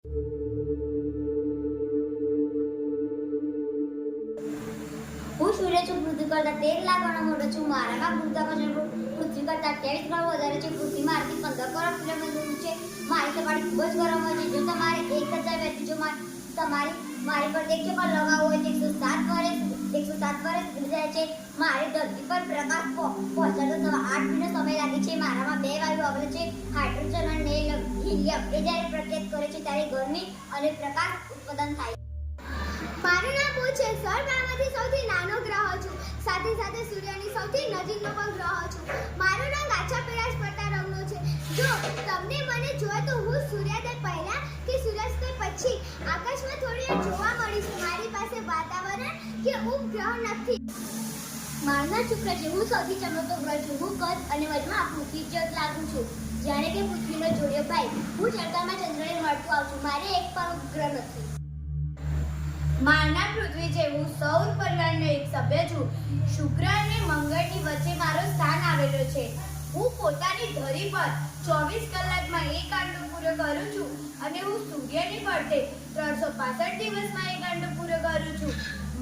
હું સૂર્ય છું, પૃથ્વી કરતા 13 લાખ ગણો મોટો છું. મારામાં ગુરુત્વાકર્ષણ પૃથ્વી કરતા 23 ગણો વધારે છે. પૃથ્વી મારાથી 15 કરોડ કિલોમીટર દૂર છે. મારી સપાટી ખૂબ જ ગરમ હોય છે. જો તમારે 1000 વ્યક્તિ જો મારી પર દેખજો પણ લગાવવો હોય તો 107 વર્ષ જાય છે. મારી ધરતી પર પ્રકાશ પહોંચતો 8 મિનિટ સમય લાગે છે. મારામાં 2 વાયુ આવેલા છે, હાઇડ્રોજન અને હિલિયમ. એ જ્યારે પ્રત્યેક કરે છે ત્યારે ગરમી અને પ્રકાશ ઉત્પાદન થાય. મારું નામ હું છે. સૌરમાળામાંથી સૌથી નાનો ગ્રહ છું. સાથે સાથે સૂર્યની સૌથી નજીકનો પણ ગ્રહ છું. મારો રંગ આછા પીળાશ પડતા રંગનો છે. જો તમને મને જોવે તો હું સૂર્યોદય પહેલા કે સૂર્યાસ્ત પછી આકાશમાં થોડી વાર જોવા મળીશ. મારી પાસે વાતાવરણ કે ઉપગ્રહ નથી. મારું નામ શુક્ર છે. હું સૌથી ચમકતો ગ્રહ છું. હું કદ અને વજનમાં પૃથ્વી જેવો જ લાગુ છું, જાણે કે પૃથ્વીનો જોડિયો ભાઈ. હું ચડકામાં ચંદ્રને મળતું આવું છું. મારે એક પણ ઉપગ્રહ નથી. મારું નામ પૃથ્વી છે. હું સૌર પરિવારનો એક સભ્ય છું. શુક્ર અને મંગળની વચ્ચે મારો સ્થાન આવેલો છે. હું પોતાની ધરી પર 24 કલાકમાં એક આંટો પૂરો કરું છું અને હું સૂર્યની ફરતે 365 દિવસમાં એક આંટો પૂરો કરું છું.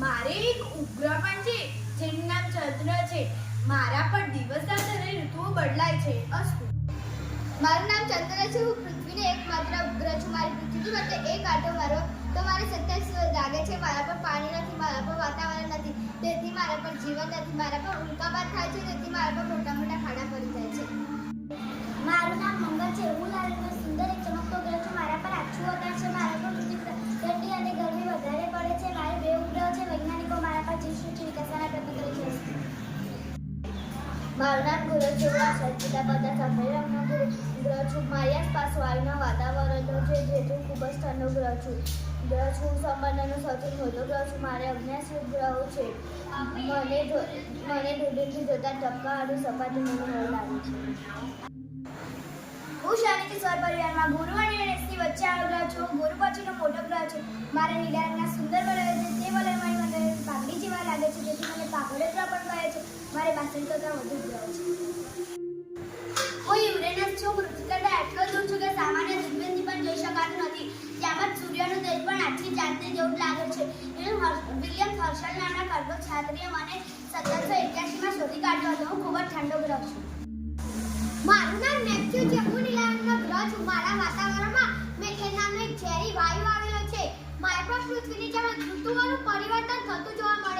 મારે એક ઉપગ્રહ પણ છે જેનું નામ ચંદ્ર છે. મારા પર દિવસ સાથે ઋતુઓ બદલાય છે. અસ્તુ. મારું નામ ચંદ્ર છે. હું પૃથ્વીનો એકમાત્ર ઉપગ્રહ છું. મારી પૃથ્વી માટે એક આંટો મારો તો મારે 27 દિવસ લાગે છે. મારા પર પાણી નથી, મારા પર વાતાવરણ નથી, તેથી મારા પર જીવન નથી. મારા પર ઉલ્કાપાત થાય છે, તેથી મારા પર મોટા મોટા ખાડા પડી જાય છે. મારું નામ મંગળ છે. હું લાલ રંગનો સુંદર એક ચમકતો ગ્રહ છું. મારા પર આછું આકાશ છે. મારા પર ઠંડી અને ગરમી વધારે પડે છે. મારે 2 ઉપગ્રહ છે. વૈજ્ઞાનિકો મારા પર જીવસૃષ્ટિ વિકસાવવાના પ્રયત્ન કરે છે. મારું નામ ગુરુ છે. હું આકાશ જુદા બધા સફેદ રંગનો ગ્રહ છું. મારી આસપાસ વાયુના વાતાવરણો છે, જેથી હું ખૂબ જ ઠંડો ગ્રહ છું. હું સંબંધનો સૌથી મોટો ગ્રહ છું. મારે 79 ગ્રહો છે. મને દૂરબીનથી જોતા ટપકાવાળું સપાટી મને નવી લાગે છે. હું શનિથી સૌર પરિવારમાં ગુરુ અને વેનસની વચ્ચે આવેલો છું. ગુરુ પછીનો મોટો ગ્રહ છું. મારે નીલા રંગના સુંદર વલય છે. તે વલય મારી મને પાઘડી જેવા લાગે છે, જેથી મને પાઘોડે ગ્રહ પણ કહે છે. મારે 62 કરતાં વધુ ગ્રહ છે. હું યુરેનસ છું. પૃથ્વી કરતાં એટલો દૂર છું કે સામાન્ય દૂરબીનથી પણ જોઈ શકાતું નથી. તેમજ સૂર્યનું તેજ પણ આટલી ચાંદની જેવું જ લાગે છે. વિલિયમ હર્શલ નામના ખગોળશાસ્ત્રીએ મને 1781માં શોધી કાઢ્યો હતો. હું ખૂબ જ ઠંડો ગ્રહ છું. મારું નામ નેપચ્યુન છે. હું નીલા રંગનો ગ્રહ છું. મારા વાતાવરણમાં મેથેન નામનો એક ઝેરી વાયુ આવેલો છે. મારા પર પૃથ્વીની જેમ ઋતુઓનું પરિવર્તન થતું જોવા મળે